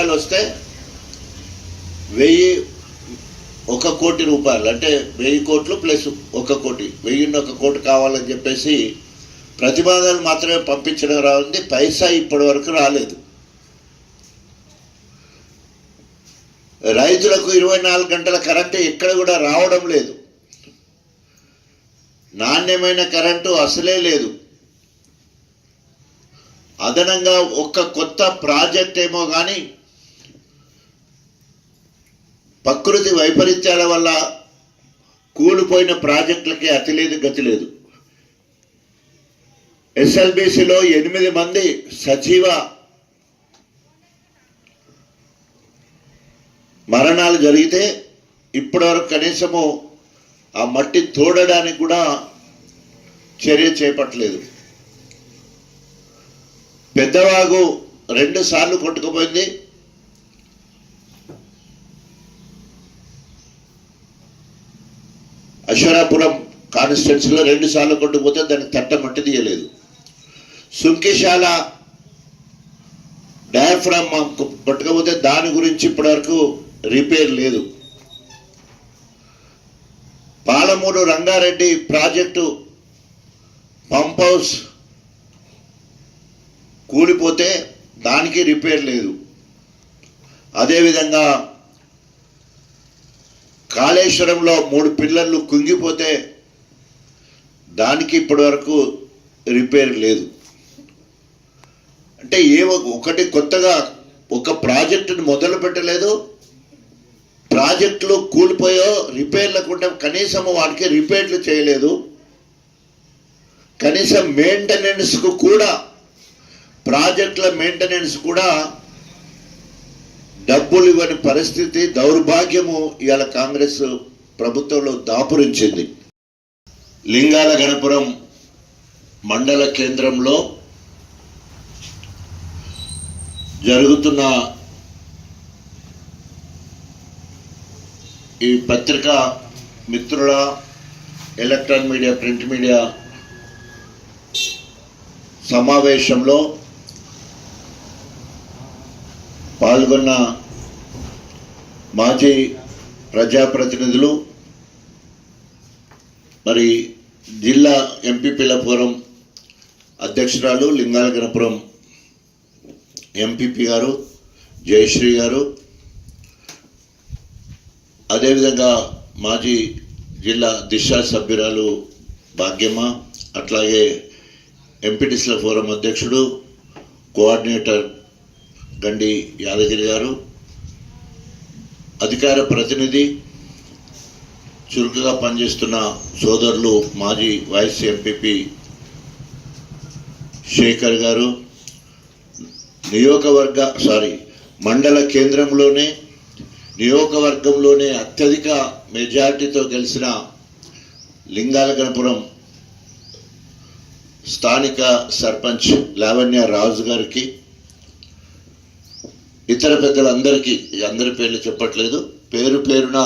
రూపాయలు వస్తే 1 కోటి రూపాయలు అంటే 1000 కోట్లు ప్లస్ 1 కోటి 1 కోటి కావాలని చెప్పేసి ప్రతిపాదనలు మాత్రమే పంపించడం రావాలి. పైసా ఇప్పటి వరకు రాలేదు. రైతులకు 24 గంటల కరెంటు ఎక్కడ కూడా రావడం లేదు. నాణ్యమైన కరెంటు అసలే లేదు. అదనంగా ఒక్క కొత్త ప్రాజెక్ట్ ఏమో కానీ ప్రకృతి వైపరీత్యాల వల్ల కూలిపోయిన ప్రాజెక్టులకి అతి లేదు గతి లేదు. ఎస్ఎల్బిసిలో 8 మంది సజీవ మరణాలు జరిగితే ఇప్పటివరకు కనీసము ఆ మట్టి తోడడానికి కూడా చర్య చేపట్టలేదు. పెద్దవాగు 2 సార్లు కొట్టుకుపోయింది. అశ్వరాపురం కాన్స్టిట్యున్సీలో 2 సార్లు కొట్టుకుపోతే దానికి తట్ట మట్టి తీయలేదు. సుంకిశాల డయాఫ్రామ్ కొట్టుకపోతే దాని గురించి ఇప్పటివరకు రిపేర్ లేదు. Palamuru Rangareddy project pump house కూలిపోతే దానికి రిపేర్ లేదు. అదేవిధంగా కాళేశ్వరంలో 3 పిల్లర్లు కుంగిపోతే దానికి ఇప్పటివరకు రిపేర్ లేదు. అంటే ఒకటి కొత్తగా ఒక ప్రాజెక్టును మొదలు పెట్టలేదు. ప్రాజెక్టులు కూలిపోయో రిపేర్ లేకుండా కనీసం వాటికి రిపేర్లు చేయలేదు. కనీసం మెయింటెనెన్స్కు కూడా ప్రాజెక్టుల మెయింటెనెన్స్ కూడా డబ్బులు ఇవ్వని పరిస్థితి, దౌర్భాగ్యము ఇవాళ కాంగ్రెస్ ప్రభుత్వంలో దాపురించింది. లింగాల గణపురం మండల కేంద్రంలో జరుగుతున్న ఈ పత్రికా మిత్రుల, ఎలక్ట్రానిక్ మీడియా, ప్రింట్ మీడియా సమావేశంలో పాల్గొన్న మాజీ ప్రజాప్రతినిధులు, మరి జిల్లా ఎంపీపీల ఫోరం అధ్యక్షురాలు లింగాల గణపురం ఎంపీపీ గారు జయశ్రీ గారు, అదేవిధంగా మాజీ జిల్లా దిశ సభ్యురాలు భాగ్యమ్మ, అట్లాగే ఎంపీటీసీల ఫోరం అధ్యక్షుడు కోఆర్డినేటర్ గండి యాదగిరి గారు, అధికార ప్రతినిధి చురుకుగా పనిచేస్తున్న సోదరులు మాజీ వైస్ ఎంపీపీ శేఖర్ గారు, మండల కేంద్రంలోనే నియోజకవర్గంలోనే అత్యధిక మెజార్టీతో గెలిచిన లింగాల గణపురం స్థానిక సర్పంచ్ లావణ్య రాజు గారికి, ఇతర పెద్దలందరికీ, అందరి పేర్లు చెప్పట్లేదు, పేరు పేరున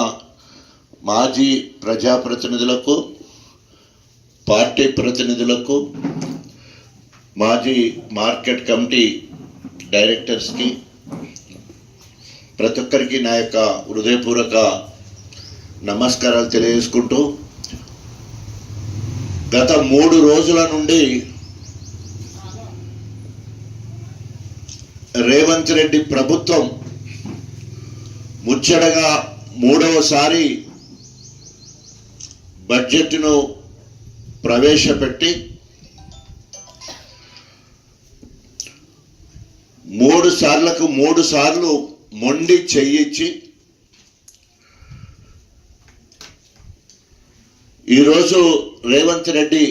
మాజీ ప్రజాప్రతినిధులకు, పార్టీ ప్రతినిధులకు, మాజీ మార్కెట్ కమిటీ డైరెక్టర్స్కి, ప్రతి ఒక్కరికి నా యొక్క హృదయపూర్వక నమస్కారాలు తెలియజేసుకుంటూ, గత 3 రోజుల నుండి రేవంత్ రెడ్డి ప్రభుత్వం ముచ్చటగా 3వసారి బడ్జెట్ను ప్రవేశపెట్టి 3 సార్లు మొండి చెయ్యిచ్చి ఈరోజు రేవంత్ రెడ్డి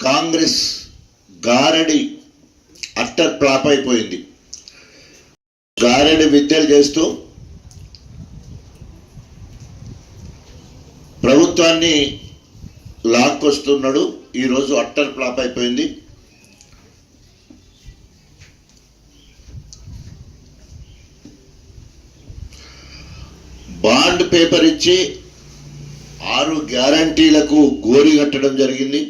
కాంగ్రెస్ గారడి అట్టర్ ఫ్లాప్ అయిపోయింది. గారడి విద్యలు చేస్తూ ప్రభుత్వాన్ని లాక్కొస్తున్నాడు. ఈరోజు అట్టర్ ఫ్లాప్ అయిపోయింది. బాండ్ పేపర్ ఇచ్చి 6 గ్యారంటీలకు గోరి కట్టడం జరిగింది.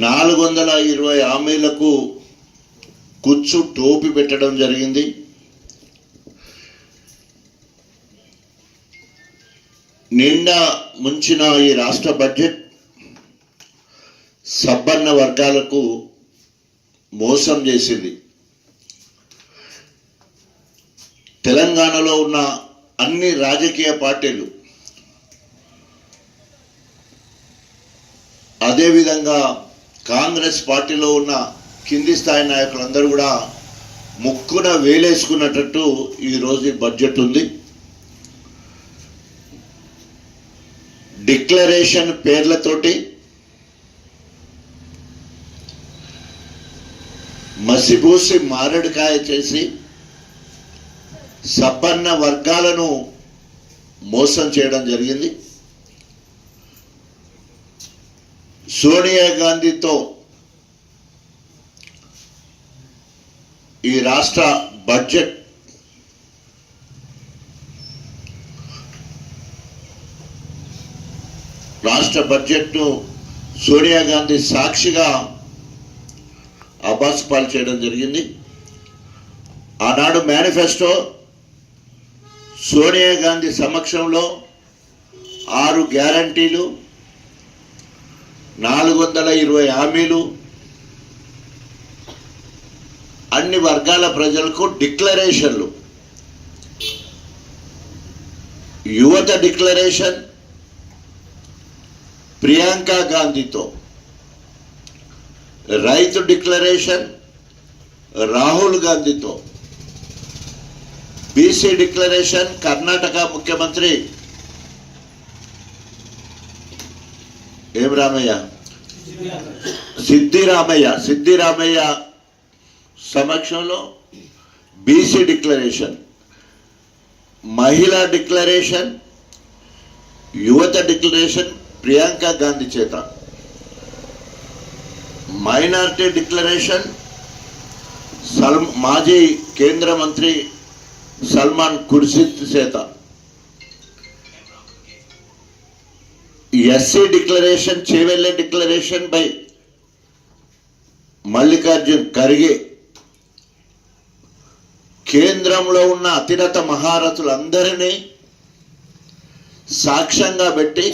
420 హామీలకు కుచ్చు టోపీ పెట్టడం జరిగింది. నిండా ముంచిన ఈ రాష్ట్ర బడ్జెట్ సబ్బన్న వర్గాలకు మోసం చేసింది. తెలంగాణలో ఉన్న అన్ని రాజకీయ పార్టీలు, అదేవిధంగా కాంగ్రెస్ పార్టీలో ఉన్న కింది స్థాయి నాయకులందరూ కూడా ముక్కున వేలేసుకున్నట్టు ఈరోజు బడ్జెట్ ఉంది. డిక్లరేషన్ పేర్లతోటి మసిబూసి మారడికాయ చేసి సబ్బన్న వర్గాలను మోసం చేయడం జరిగింది. సోనియా గాంధీతో ఈ రాష్ట్ర బడ్జెట్ను సోనియా గాంధీ సాక్షిగా అబాస్పాలు చేయడం జరిగింది. ఆనాడు మేనిఫెస్టో సోనియా గాంధీ సమక్షంలో 6 గ్యారంటీలు, 420 హామీలు, అన్ని వర్గాల ప్రజలకు డిక్లరేషన్లు, యువత డిక్లరేషన్ ప్రియాంక గాంధీతో, రైతు డిక్లరేషన్ రాహుల్ గాంధీతో, బీసీ డిక్లరేషన్ కర్ణాటక ముఖ్యమంత్రి సిద్దిరామయ్య సమక్షంలో బీసీ డిక్లరేషన్, మహిళా డిక్లరేషన్, యువత డిక్లరేషన్ ప్రియాంక గాంధీ చేత, మైనారిటీ డిక్లరేషన్ మాజీ కేంద్ర మంత్రి సల్మాన్ ఖుర్షిద్ చేత, ఎస్సీ డిక్లరేషన్ చేవెళ్ళే డిక్లరేషన్ బై మల్లికార్జున్ ఖర్గే, కేంద్రంలో ఉన్న అతిరథ మహారథులందరినీ సాక్ష్యంగా పెట్టి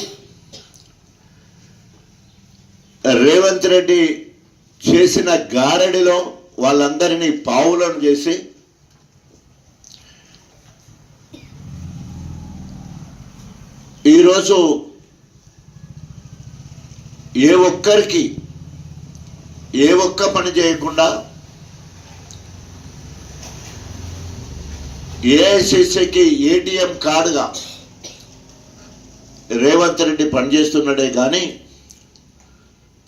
రేవంత్ రెడ్డి చేసిన గారడిలో వాళ్ళందరినీ పావులను చేసి ఈరోజు ఏ ఒక్క పని చేయకుండా ఏఐసిసికి ఏటీఎం కార్డుగా రేవంత్ రెడ్డి పనిచేస్తున్నాడే కానీ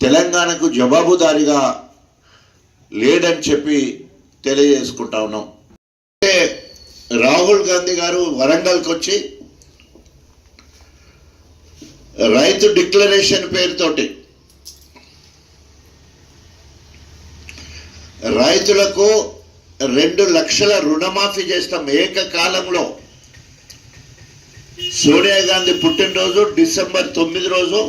తెలంగాణకు జవాబుదారీగా లేడని చెప్పి తెలియజేసుకుంటా ఉన్నాం. అంటే రాహుల్ గాంధీ గారు వరంగల్కి వచ్చి రైతు డిక్లరేషన్ పేరుతోటి రైతులకు 2 లక్షల రుణమాఫీ చేస్తాం ఏకకాలంలో. సోనియా గాంధీ పుట్టినరోజు డిసెంబర్ 9 రోజు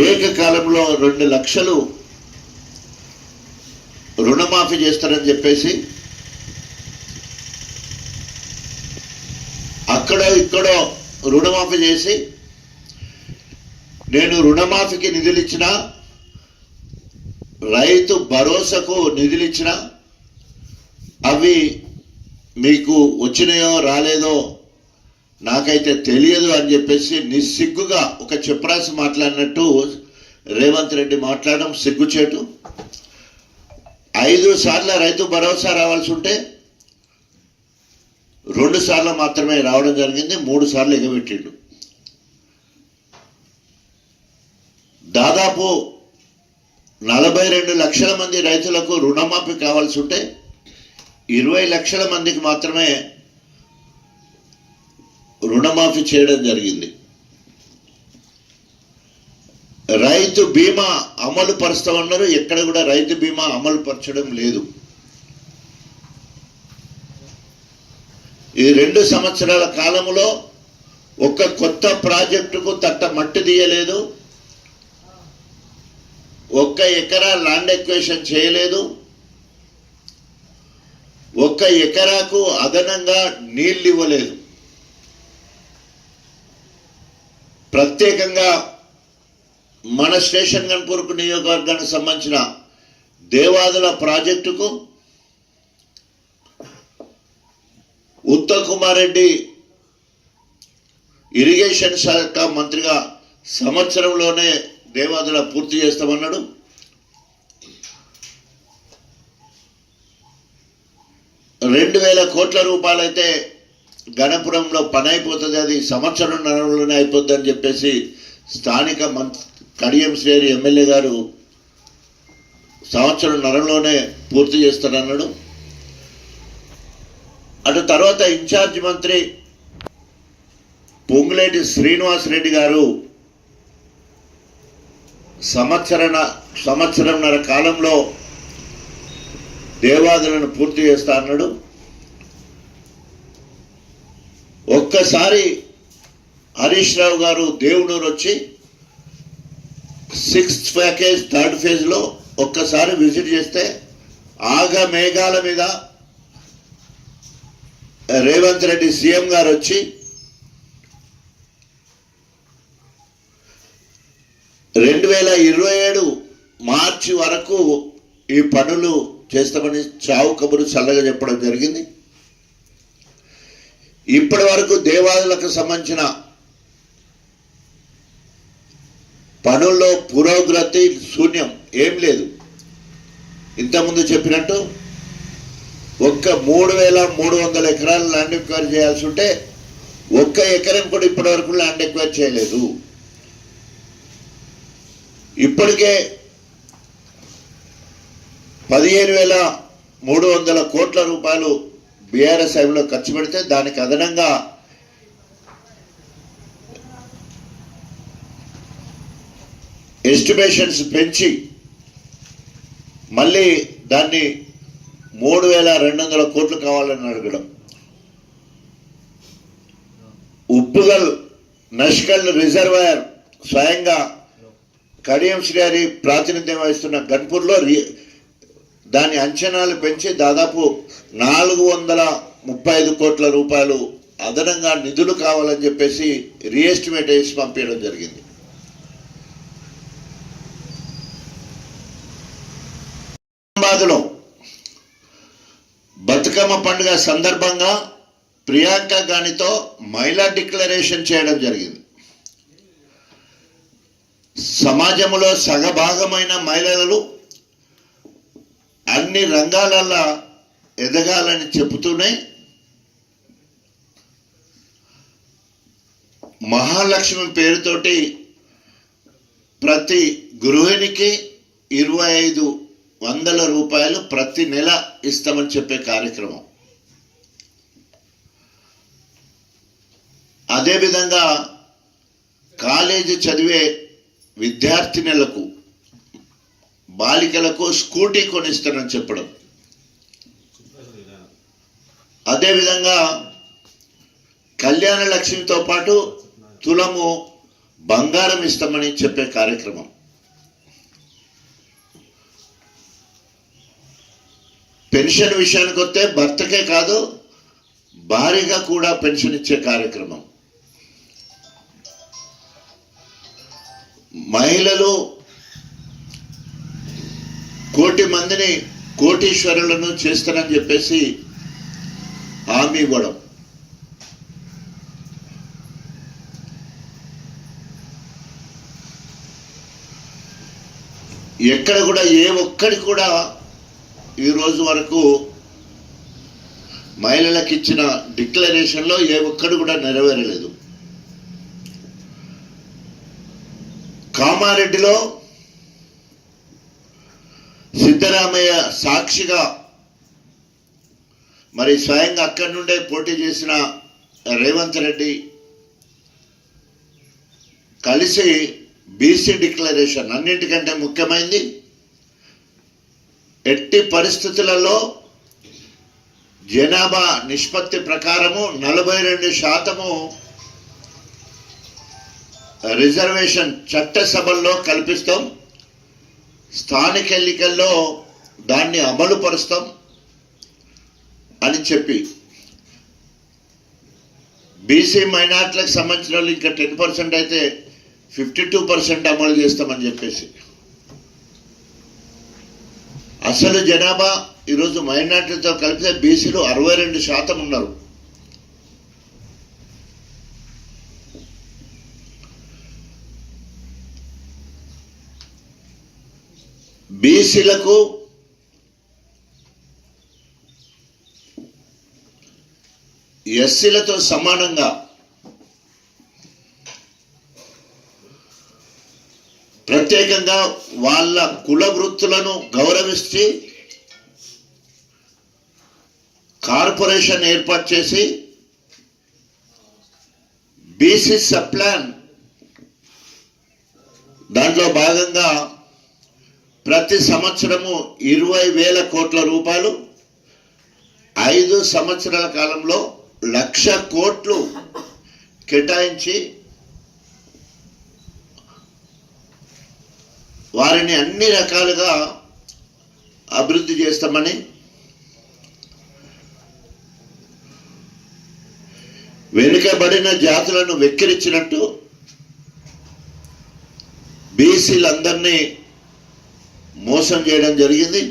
ఏకకాలంలో 2 లక్షలు రుణమాఫీ చేస్తారని చెప్పేసి అక్కడో ఇక్కడో రుణమాఫీ చేసి, నేను రుణమాఫీకి నిధులు ఇచ్చిన, రైతు భరోసాకు నిధులు ఇచ్చిన, అవి మీకు వచ్చినాయో రాలేదో నాకైతే తెలియదు అని చెప్పేసి నిస్సిగ్గుగా ఒక చెప్రాసి మాట్లాడినట్టు రేవంత్ రెడ్డి మాట్లాడడం సిగ్గుచేటు. 5 సార్లు రైతు భరోసా రావాల్సి ఉంటే 2 సార్లు మాత్రమే రావడం జరిగింది, 3 సార్లు ఎగబెట్టిండు. దాదాపు 42 లక్షల మంది రైతులకు రుణమాఫీ కావాల్సి ఉంటే 20 లక్షల మందికి మాత్రమే రుణమాఫీ చేయడం జరిగింది. రైతు బీమా అమలు పరుస్తామన్నారు, ఎక్కడ కూడా రైతు బీమా అమలు పరచడం లేదు. ఈ 2 సంవత్సరాల కాలంలో ఒక కొత్త ప్రాజెక్టుకు తట్ట మట్టి తీయలేదు, ఒక్క ఎకరా ల్యాండ్ ఎక్వేషన్ చేయలేదు, ఒక్క ఎకరాకు అదనంగా నీళ్ళు ఇవ్వలేదు. ప్రత్యేకంగా మన స్టేషన్ గన్పూర్కు నియోజకవర్గానికి సంబంధించిన దేవాదుల ప్రాజెక్టుకు ఉత్తమ్ కుమార్ రెడ్డి ఇరిగేషన్ శాఖ మంత్రిగా సంవత్సరంలోనే దేవాదుల పూర్తి చేస్తామన్నాడు. ₹2,000 కోట్ల రూపాయలైతే గణపురంలో పని అయిపోతుంది, అది సంవత్సరంలోనే అయిపోద్ది అని చెప్పేసి స్థానిక కడియం శ్రేణి ఎమ్మెల్యే గారు సంవత్సరంలోనే పూర్తి చేస్తారన్నాడు. అటు తర్వాత ఇన్ఛార్జ్ మంత్రి పొంగులేటి శ్రీనివాస్ రెడ్డి గారు సంవత్సరంన్నర కాలంలో దేవాదులను పూర్తి చేస్తా అన్నాడు. ఒక్కసారి హరీష్ రావు గారు దేవునూరు వచ్చి 6th ప్యాకేజ్ 3rd ఫేజ్లో ఒక్కసారి విజిట్ చేస్తే ఆగ మేఘాల మీద రేవంత్ రెడ్డి సీఎం గారు వచ్చి 2027 మార్చి వరకు ఈ పనులు చేస్తామని చావు కబురు చల్లగా చెప్పడం జరిగింది. ఇప్పటి వరకు దేవాలయాలకు సంబంధించిన పనుల్లో పురోగతి శూన్యం, ఏం లేదు. ఇంతకుముందు చెప్పినట్టు ఒక్క 3,300 ఎకరాల ల్యాండ్ ఎక్వైర్ చేయాల్సి ఉంటే ఒక్క ఎకరం కూడా ఇప్పటి వరకు ల్యాండ్ ఎక్వైర్ చేయలేదు. ఇప్పటికే 15,300 కోట్ల రూపాయలు బీఆర్ఎస్ హయాంలో ఖర్చు పెడితే దానికి అదనంగా ఎస్టిమేషన్స్ పెంచి మళ్ళీ దాన్ని 3,200 కోట్లు కావాలని అడగడం. ఉప్పుగల్ నష్కల్ రిజర్వాయర్ స్వయంగా కడియం శ్రీ గారి ప్రాతినిధ్యం వహిస్తున్న గన్పూర్లో దాని అంచనాలు పెంచి దాదాపు 435 కోట్ల రూపాయలు అదనంగా నిధులు కావాలని చెప్పేసి రీఎస్టిమేట్ చేసి పంపించడం జరిగింది. హైదరాబాద్లో బతుకమ్మ పండుగ సందర్భంగా ప్రియాంక గాంధీతో మహిళా డిక్లరేషన్ చేయడం జరిగింది. సమాజంలో సగభాగమైన మహిళలు అన్ని రంగాలలో ఎదగాలని చెబుతూనే మహాలక్ష్మి పేరుతోటి ప్రతి గృహిణికి 2,500 రూపాయలు ప్రతి నెల ఇస్తామని చెప్పే కార్యక్రమం. అదేవిధంగా కాలేజీ చదివే విద్యార్థినులకు బాలికలకు స్కూటీ కొనిస్తానని చెప్పడం. అదేవిధంగా కళ్యాణ లక్ష్మితో పాటు తులము బంగారం ఇస్తామని చెప్పే కార్యక్రమం. పెన్షన్ విషయానికి వస్తే భర్తకే కాదు భార్యగా కూడా పెన్షన్ ఇచ్చే కార్యక్రమం. మహిళలు 1,000,000 మందిని కోటీశ్వరులను చేస్తానని చెప్పేసి హామీ ఇవ్వడం. ఎక్కడ కూడా ఏ ఒక్కడి కూడా ఈరోజు వరకు మహిళలకు ఇచ్చిన డిక్లరేషన్లో ఏ ఒక్కడు కూడా నెరవేరలేదు. కామారెడ్డిలో సిద్ధరామయ్య సాక్షిగా మరి స్వయంగా అక్కడి నుండే పోటీ చేసిన రేవంత్ రెడ్డి కలిసి బీసీ డిక్లరేషన్ అన్నింటికంటే ముఖ్యమైనది ఎట్టి పరిస్థితులలో జనాభా నిష్పత్తి ప్రకారము 42% రిజర్వేషన్ చట్టసభల్లో కల్పిస్తాం. స్థానిక ఎన్నికల్లో దాన్ని అమలు పరుస్తాం అని చెప్పి బీసీ మైనార్టీలకు సంబంధించిన వాళ్ళు ఇంకా 10% అయితే 52% అమలు చేస్తామని చెప్పేసి, అసలు జనాభా ఈరోజు మైనార్టీలతో కలిపితే బీసీలు 62% ఉన్నారు. బీసీలకు ఎస్సీలతో సమానంగా ప్రత్యేకంగా వాళ్ళ కుల వృత్తులను గౌరవించి కార్పొరేషన్ ఏర్పాటు చేసి బీసీ సప్లాన్ దాంట్లో భాగంగా ప్రతి సంవత్సరము 20,000 కోట్ల రూపాయలు 5 సంవత్సరాల కాలంలో 1,00,000 కోట్లు కేటాయించి వారిని అన్ని రకాలుగా అభివృద్ధి చేస్తామని, వెనుకబడిన జాతులను వెక్కిరించినట్టు బీసీలందరినీ మోసం చేయడం జరిగింది.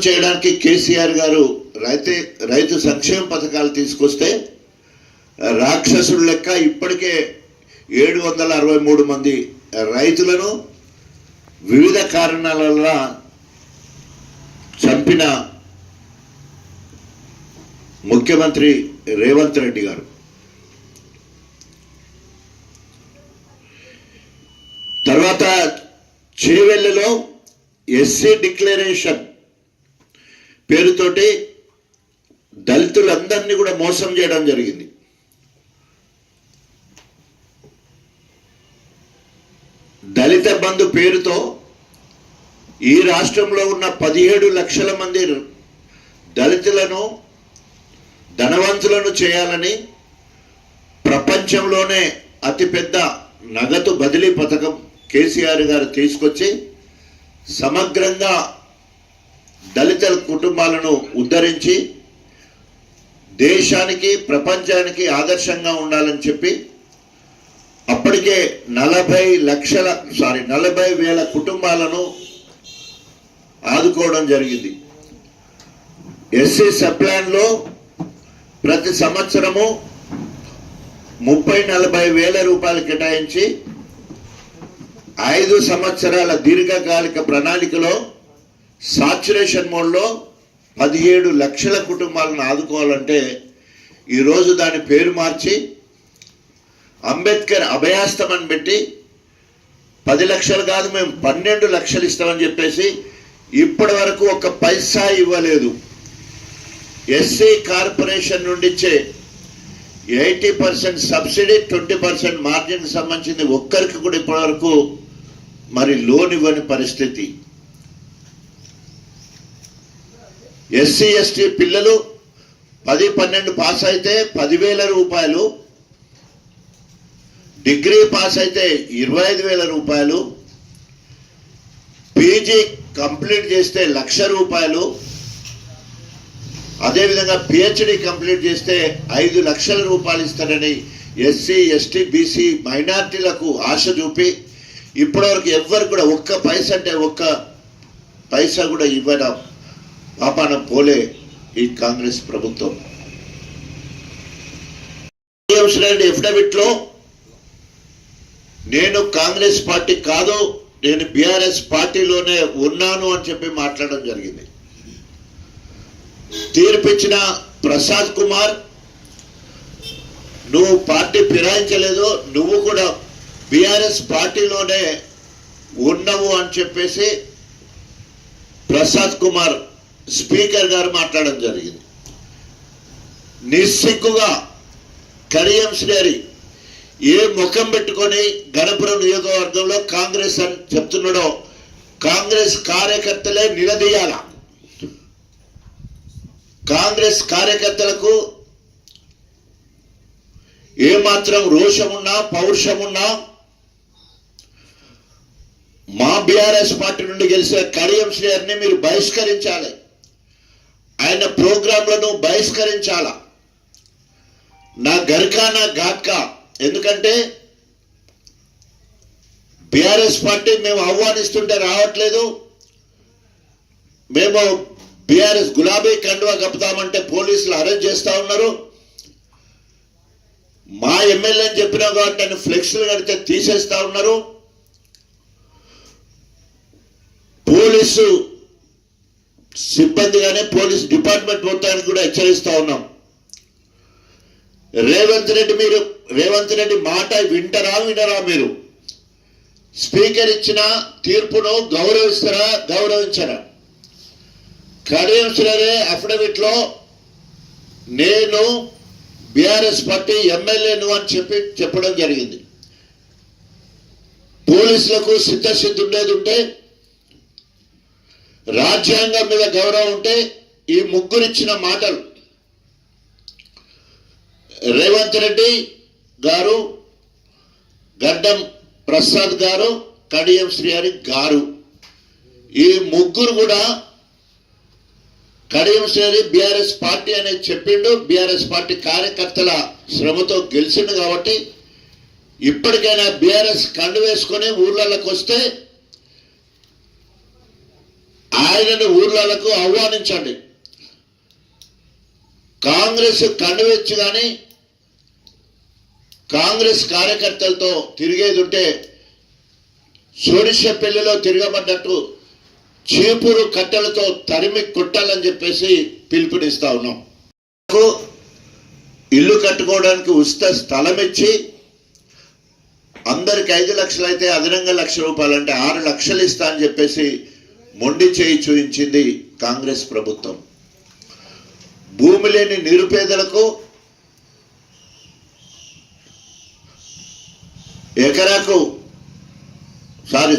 చేయడానికి కేసీఆర్ గారు రైతు సంక్షేమ పథకాలు తీసుకొస్తే రాక్షసుడు లెక్క ఇప్పటికే 763 మంది రైతులను వివిధ కారణాల వల్ల చంపిన ముఖ్యమంత్రి రేవంత్ రెడ్డి గారు తర్వాత చేవెళ్ళలో ఎస్సీ డిక్లరేషన్ పేరుతోటి దళితులందరినీ కూడా మోసం చేయడం జరిగింది. దళిత బంధు పేరుతో ఈ రాష్ట్రంలో ఉన్న 17 లక్షల మంది దళితులను ధనవంతులను చేయాలని ప్రపంచంలోనే అతిపెద్ద నగదు బదిలీ పథకం కేసీఆర్ గారు తీసుకొచ్చి సమగ్రంగా దళిత కుటుంబాలను ఉద్ధరించి దేశానికి ప్రపంచానికి ఆదర్శంగా ఉండాలని చెప్పి అప్పటికే 40,000 కుటుంబాలను ఆదుకోవడం జరిగింది. ఎస్సీ సప్లాన్లో ప్రతి సంవత్సరము 30-40 వేల రూపాయలు కేటాయించి 5 సంవత్సరాల దీర్ఘకాలిక ప్రణాళికలో సాచురేషన్ మోడ్లో 17 లక్షల కుటుంబాలను ఆదుకోవాలంటే ఈరోజు దాని పేరు మార్చి అంబేద్కర్ అభయాస్తం అని పెట్టి 10 లక్షలు కాదు మేము 12 లక్షలు ఇస్తామని చెప్పేసి ఇప్పటి వరకు 1 పైసా ఇవ్వలేదు. ఎస్సీ కార్పొరేషన్ నుండి ఇచ్చే 80% సబ్సిడీ 20% మార్జిన్కి సంబంధించింది ఒక్కరికి కూడా ఇప్పటి వరకు మరి లోన్ ఇవ్వని పరిస్థితి. ఎస్సీ ఎస్టీ పిల్లలు 10-12 పాస్ అయితే 10,000 రూపాయలు, డిగ్రీ పాస్ అయితే 25,000 రూపాయలు, పీజీ కంప్లీట్ చేస్తే 1,00,000 రూపాయలు, అదేవిధంగా పిహెచ్డి కంప్లీట్ చేస్తే 5 లక్షల రూపాయలు ఇస్తారని ఎస్సీ ఎస్టీ బీసీ మైనార్టీలకు ఆశ చూపి ఇప్పటివరకు ఎవ్వరు కూడా 1 పైసా అంటే 1 పైసా కూడా ఇవ్వడం పాపాన పోలే ఈ కాంగ్రెస్ ప్రభుత్వం. ఎఫిడవిట్ లో నేను కాంగ్రెస్ పార్టీ కాదు, నేను బీఆర్ఎస్ పార్టీలోనే ఉన్నాను అని చెప్పి మాట్లాడడం జరిగింది. తీర్పిచ్చిన ప్రసాద్ కుమార్ నువ్వు పార్టీ ఫిరాయించలేదు, నువ్వు కూడా బీఆర్ఎస్ పార్టీలోనే ఉన్నావు అని చెప్పేసి ప్రసాద్ కుమార్ స్పీకర్ గారు మాట్లాడడం జరిగింది. నిస్సిగ్గుగా కడియం శ్రీహరి ఏ ముఖం పెట్టుకొని గణపురం నియోజకవర్గంలో కాంగ్రెస్ అని చెప్తున్నాడో కాంగ్రెస్ కార్యకర్తలే నిలదీయాల. కాంగ్రెస్ కార్యకర్తలకు ఏమాత్రం రోషమున్నా పౌరుషమున్నా మా బీఆర్ఎస్ పార్టీ నుండి గెలిచిన కడియం శ్రీహరిని మీరు బహిష్కరించాలి, ఆయన ప్రోగ్రాంలను బహిష్కరించాలా. నా గర్కా నా ఘాట్కా, ఎందుకంటే బీఆర్ఎస్ పార్టీ మేము ఆహ్వానిస్తుంటే రావట్లేదు, మేము బీఆర్ఎస్ గులాబీ కండువా కప్పుతామంటే పోలీసులు అరెస్ట్ చేస్తా ఉన్నారు, మా ఎమ్మెల్యేని చెప్పినా కాబట్టి ఆయన ఫ్లెక్స్లు కడితే తీసేస్తా ఉన్నారు. పోలీసు సిబ్బందిగానే పోలీస్ డిపార్ట్మెంట్ మొత్తానికి కూడా హెచ్చరిస్తా ఉన్నాం. రేవంత్ రెడ్డి మాట వినరా? మీరు స్పీకర్ ఇచ్చిన తీర్పును గౌరవిస్తారా, గౌరవించరా? కడియం శ్రీహరి అఫిడవిట్ లో నేను బీఆర్ఎస్ పార్టీ ఎమ్మెల్యేను అని చెప్పడం జరిగింది. పోలీసులకు సిద్ధశుద్ధి ఉండేది ఉంటే, రాజ్యాంగం మీద గౌరవం ఉంటే ఈ ముగ్గురు ఇచ్చిన మాటలు రేవంత్ రెడ్డి గారు, గడ్డం ప్రసాద్ గారు, కడియం శ్రీహరి గారు, ఈ ముగ్గురు కూడా కడియం శ్రీహరి బీఆర్ఎస్ పార్టీ అనేది చెప్పిండు, బీఆర్ఎస్ పార్టీ కార్యకర్తల శ్రమతో గెలిచిండు. కాబట్టి ఇప్పటికైనా బీఆర్ఎస్ కండు వేసుకొని ఊర్లలోకి వస్తే ఆయనను ఊర్లలకు ఆహ్వానించండి. కాంగ్రెస్ కండు వేసి కానీ కాంగ్రెస్ కార్యకర్తలతో తిరిగేది ఉంటే సోడిషపల్లిలో తిరగబడ్డట్టు చీపురు కట్టెలతో తరిమి కొట్టాలని చెప్పేసి పిలుపునిస్తా ఉన్నాం. ఇల్లు కట్టుకోవడానికి ఉచిత స్థలం ఇచ్చి అందరికి 5 లక్షలు అయితే అదనంగా ₹1,00,000 అంటే 6 లక్షలు ఇస్తా అని చెప్పేసి మొండి చేయి చూయించింది కాంగ్రెస్ ప్రభుత్వం. భూమి లేని నిరుపేదలకు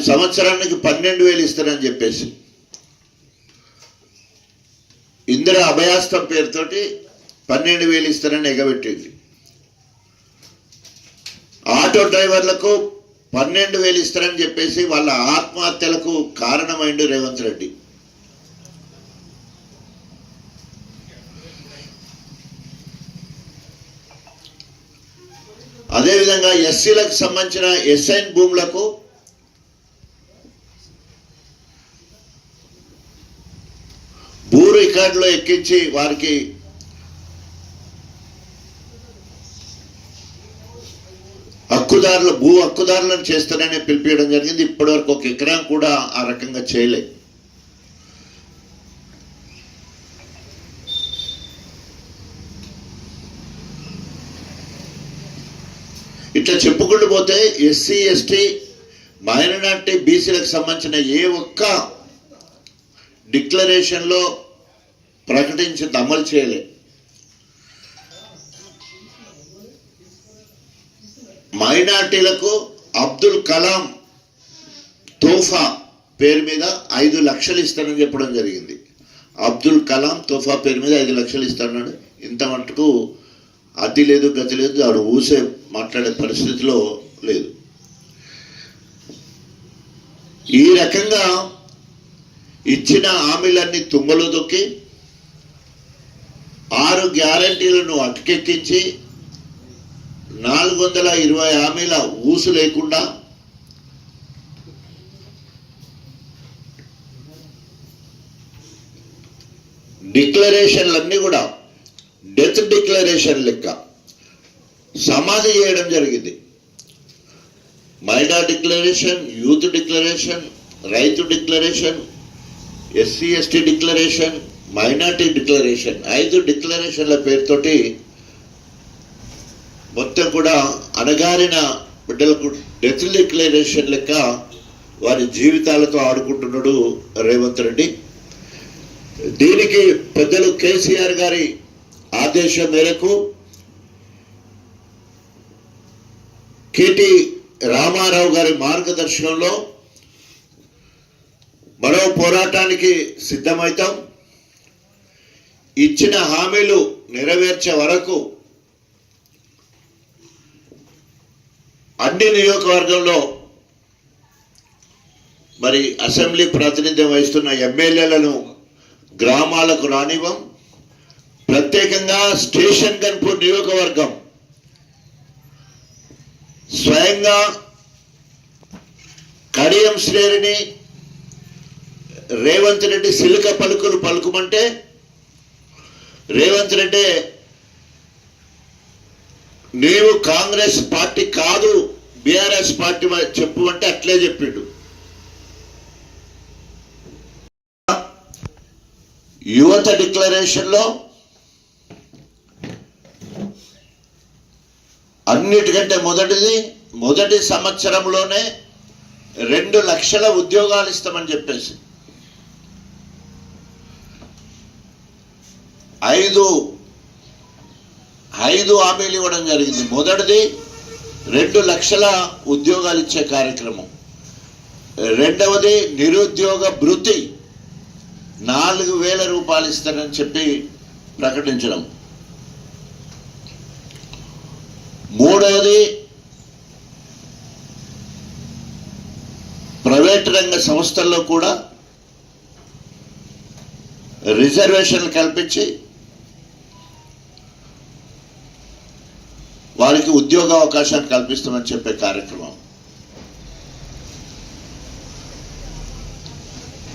సంవత్సరానికి 12,000 ఇస్తారని చెప్పేసి ఇందిరా అభయాస్తం పేరుతోటి 12,000 ఇస్తారని ఎగబెట్టింది. ఆటో డ్రైవర్లకు 12,000 ఇస్తారని చెప్పేసి వాళ్ళ ఆత్మహత్యలకు కారణమైండు రేవంత్ రెడ్డి. అదేవిధంగా ఎస్సీలకు సంబంధించిన ఎస్ఐన్ భూములకు భూ రికార్డులో ఎక్కించి వారికి భూ హక్కుదారులను చేస్తారని పిలిపించడం జరిగింది. ఇప్పటివరకు 1 ఎకరం కూడా ఆ రకంగా చేయలేదు. ఇట్లా చెప్పుకుంటూ పోతే ఎస్సీ ఎస్టీ మైనారిటీ బీసీలకు సంబంధించిన ఏ ఒక్క డిక్లరేషన్లో ప్రకటించింది అమలు చేయలే. మైనార్టీలకు అబ్దుల్ కలాం తోఫా పేరు మీద 5 లక్షలు ఇస్తానని చెప్పడం జరిగింది. అబ్దుల్ కలాం తోఫా పేరు మీద 5 లక్షలు ఇస్తానన్నాడు. ఇంత మటుకు అతి లేదు గతి లేదు, ఆడు ఊసే మాట్లాడే పరిస్థితిలో లేదు. ఈ రకంగా ఇచ్చిన హామీలన్నీ తుంగలో దొక్కి 6 గ్యారంటీలను అటకెక్కించి 420 హామీల ఊసు లేకుండా డిక్లరేషన్లన్నీ కూడా డెత్ డిక్లరేషన్ లెక్క సమాధి చేయడం జరిగింది. మైనార్ డిక్లరేషన్, యూత్ డిక్లరేషన్, రైతు declaration, SC ST declaration, minority declaration, 5 డిక్లరేషన్ల పేరుతోటి మొత్తం కూడా అణగారిన బిడ్డలకు డెత్ డిక్లరేషన్ లెక్క వారి జీవితాలతో ఆడుకుంటున్నాడు రేవంత్ రెడ్డి. దీనికి పెద్దలు కేసీఆర్ గారి ఆదేశం మేరకు కేటీ రామారావు గారి మార్గదర్శనంలో మరో పోరాటానికి సిద్ధమవుతాం. ఇచ్చిన హామీలు నెరవేర్చే వరకు అన్ని నియోజకవర్గంలో మరి అసెంబ్లీ ప్రాతినిధ్యం వహిస్తున్న ఎమ్మెల్యేలను గ్రామాలకు రానివ్వం. ప్రత్యేకంగా స్టేషన్ గన్పూర్ నియోజకవర్గం స్వయంగా కడియం శ్రేణిని రేవంత్ రెడ్డి సిలిక పలుకులు పలుకుమంటే రేవంత్ రెడ్డి నీవు కాంగ్రెస్ పార్టీ కాదు బీఆర్ఎస్ పార్టీ చెప్పు అంటే అట్లే చెప్పిండు. యువత డిక్లరేషన్లో అన్నిటికంటే మొదటి సంవత్సరంలోనే 2 లక్షల ఉద్యోగాలు ఇస్తామని చెప్పేసి 5 హామీలు ఇవ్వడం జరిగింది. మొదటిది 2 లక్షల ఉద్యోగాలు ఇచ్చే కార్యక్రమం. రెండవది నిరుద్యోగ భృతి 4,000 రూపాయలు ఇస్తారని చెప్పి ప్రకటించడం. మూడవది ప్రైవేట్ రంగ సంస్థల్లో కూడా రిజర్వేషన్లు కల్పించి వారికి ఉద్యోగ అవకాశాలు కల్పిస్తామని చెప్పే కార్యక్రమం.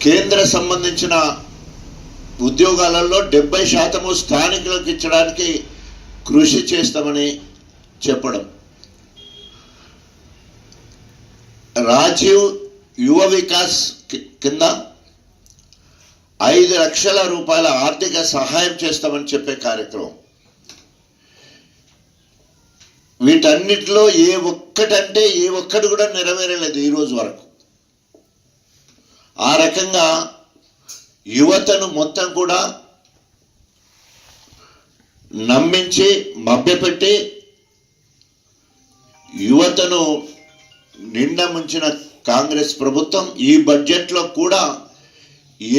కేంద్ర సంబంధించిన ఉద్యోగాలలో 70% స్థానికులకు ఇచ్చడానికి కృషి చేస్తామని చెప్పడం. రాజీవ్ యువ వికాస్ కింద 5 లక్షల రూపాయల ఆర్థిక సహాయం చేస్తామని చెప్పే కార్యక్రమం. వీటన్నిటిలో ఏ ఒక్కటి కూడా నెరవేరలేదు ఈ రోజు వరకు. ఆ రకంగా యువతను మొత్తం కూడా నమ్మించి మభ్యపెట్టి యువతను నిండా ముంచిన కాంగ్రెస్ ప్రభుత్వం ఈ బడ్జెట్లో కూడా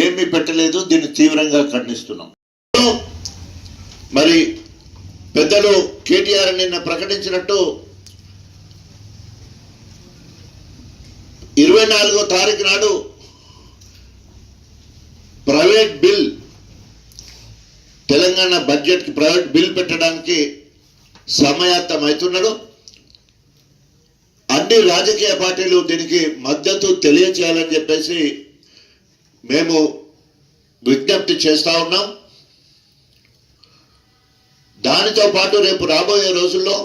ఏమీ పెట్టలేదు. దీన్ని తీవ్రంగా ఖండిస్తున్నాం. మరి పెద్దలు కేటీఆర్ నిన్న ప్రకటించినట్టు 24వ తారీఖు నాడు ప్రైవేట్ బిల్ తెలంగాణ బడ్జెట్కి ప్రైవేట్ బిల్ పెట్టడానికి సమాయత్తం అవుతున్నాడు. అన్ని రాజకీయ పార్టీలు దీనికి మద్దతు తెలియచేయాలని చెప్పేసి మేము విజ్ఞప్తి చేస్తా ఉన్నాం. దానితో పాటు రేపు రాబోయే రోజుల్లో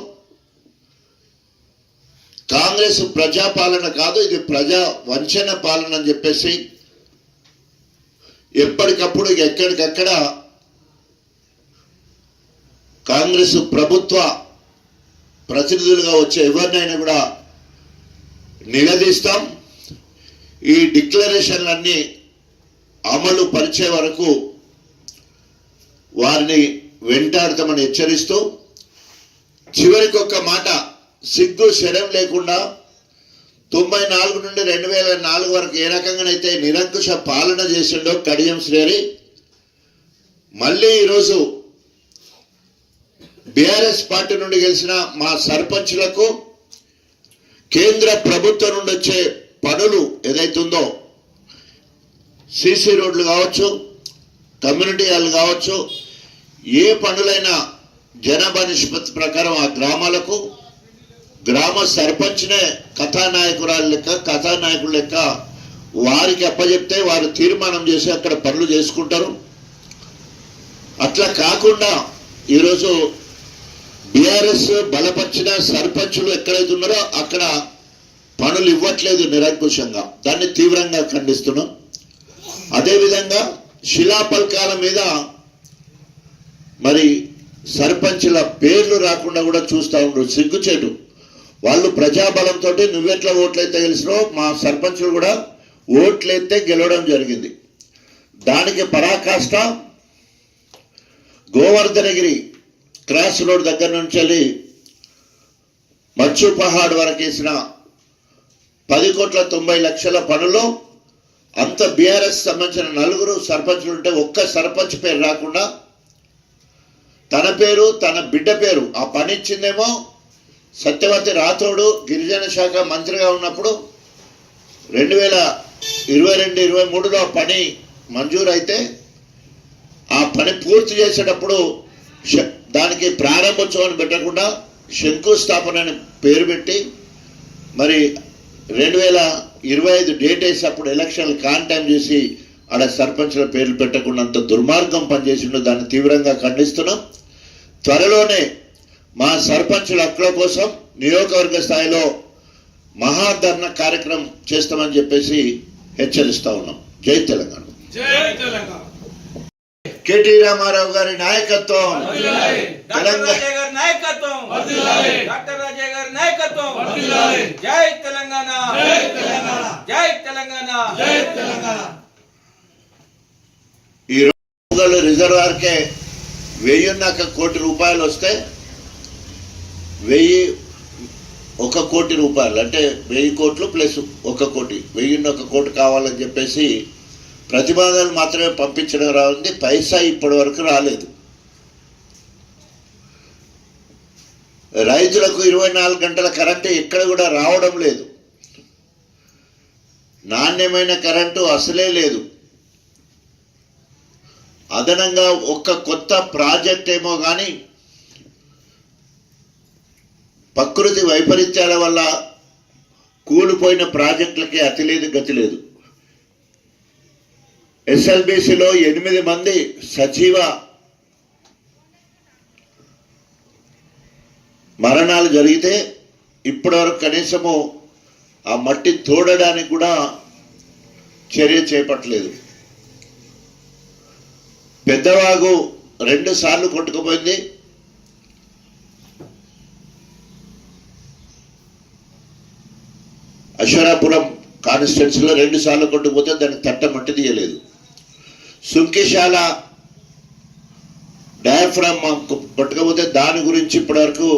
కాంగ్రెస్ ప్రజాపాలన కాదు, ఇది ప్రజా వంచన పాలన అని చెప్పేసి ఎప్పటికప్పుడు ఎక్కడికక్కడ కాంగ్రెస్ ప్రభుత్వ ప్రతినిధులుగా వచ్చే ఎవరినైనా కూడా నిలదీస్తాం. ఈ డిక్లరేషన్లన్నీ అమలు పరిచే వరకు వారిని వెంటాడతామని హెచ్చరిస్తూ, చివరికి ఒక్క మాట, సిగ్గు శరం లేకుండా 94 నుండి 2004 వరకు ఏ రకంగానైతే నిరంకుశ పాలన చేసిండో కడియం శ్రేణి, మళ్ళీ ఈరోజు బీఆర్ఎస్ పార్టీ నుండి గెలిచిన మా సర్పంచ్లకు కేంద్ర ప్రభుత్వం నుండి వచ్చే పనులు ఏదైతుందో సీసీ రోడ్లు కావచ్చు, కమ్యూనిటీ హాల్ కావచ్చు, ఏ పనులైనా జనాభా నిష్పత్తి ప్రకారం ఆ గ్రామాలకు గ్రామ సర్పంచ్నే కథానాయకుడు లెక్క వారికి అప్పచెప్తే వారు తీర్మానం చేసి అక్కడ పనులు చేసుకుంటారు. అట్లా కాకుండా ఈరోజు బీఆర్ఎస్ బలపరిచిన సర్పంచులు ఎక్కడైతే ఉన్నారో అక్కడ పనులు ఇవ్వట్లేదు నిరంకుశంగా. దాన్ని తీవ్రంగా ఖండిస్తున్నాం. అదేవిధంగా శిలాపలకాల మీద మరి సర్పంచుల పేర్లు రాకుండా కూడా చూస్తూ ఉండరు. సిగ్గుచేటు. వాళ్ళు ప్రజాబలంతో నువ్వెట్లా ఓట్లయితే గెలిచినో మా సర్పంచులు కూడా ఓట్లయితే గెలవడం జరిగింది. దానికి పరాకాష్ట గోవర్ధనగిరి క్రాస్ రోడ్ దగ్గర నుంచి వెళ్ళి మచ్చు పహాడ్ వరకు వేసిన 10,90,00,000 పనులు అంత బీఆర్ఎస్ సంబంధించిన 4 సర్పంచులు ఉంటే ఒక్క సర్పంచ్ పేరు రాకుండా తన పేరు తన బిడ్డ పేరు ఆ పని ఇచ్చిందేమో సత్యవతి రాథోడు గిరిజన శాఖ మంత్రిగా ఉన్నప్పుడు 22-23లో పని మంజూరు అయితే ఆ పని పూర్తి చేసేటప్పుడు దానికి ప్రారంభోత్సవాన్ని పెట్టకుండా శంకుస్థాపన అని పేరు పెట్టి మరి 2025 డేట్ వేసి అప్పుడు ఎలక్షన్లు కాంటామ్ చేసి ఆడ సర్పంచ్ల పేర్లు పెట్టకుండా అంత దుర్మార్గం పనిచేసిండో దాన్ని తీవ్రంగా ఖండిస్తున్నాం. త్వరలోనే మా సర్పంచుల హక్కుల కోసం నియోజకవర్గ స్థాయిలో మహాధర్నా కార్యక్రమం చేస్తామని చెప్పేసి హెచ్చరిస్తా ఉన్నాం. జై తెలంగాణ. కేటీ రామారావు గారి నాయకత్వం, తెలంగాణ నాయకత్వం, డాక్టర్ రాజయ్య గారి నాయకత్వం. జై తెలంగాణ, జై తెలంగాణ. ఈ రోజు రిజర్వాయర్కే 1,000 కోటి రూపాయలు వస్తే 1 కోటి రూపాయలు అంటే 1000 కోట్లు ప్లస్ 1 కోటి 1,001 కోటి కావాలని చెప్పేసి ప్రతిపాదనలు మాత్రమే పంపించడం రాఉంది. పైసా ఇప్పటి వరకు రాలేదు. రైతులకు 24 గంటల కరెంటు ఎక్కడ కూడా రావడం లేదు. నాణ్యమైన కరెంటు అసలే లేదు. అదనంగా ఒక్క కొత్త ప్రాజెక్ట్ ఏమో కానీ ప్రకృతి వైపరీత్యాల వల్ల కూలిపోయిన ప్రాజెక్టులకి అతి లేదు గతి లేదు. ఎస్ఎల్బిసిలో 8 మంది సజీవ మరణాలు జరిగితే ఇప్పటివరకు కనీసము ఆ మట్టి తోడడానికి కూడా చర్య చేపట్టలేదు. పెద్దవాగు 2 సార్లు కొట్టుకుపోయింది. అశ్వరాపురం కాన్స్టిట్యున్సీలో 2 సార్లు కొట్టుకుపోతే దానికి తట్ట మట్టి తీయలేదు. సుంకిశాల డయాఫ్రామ్ కొట్టుకపోతే దాని గురించి ఇప్పటివరకు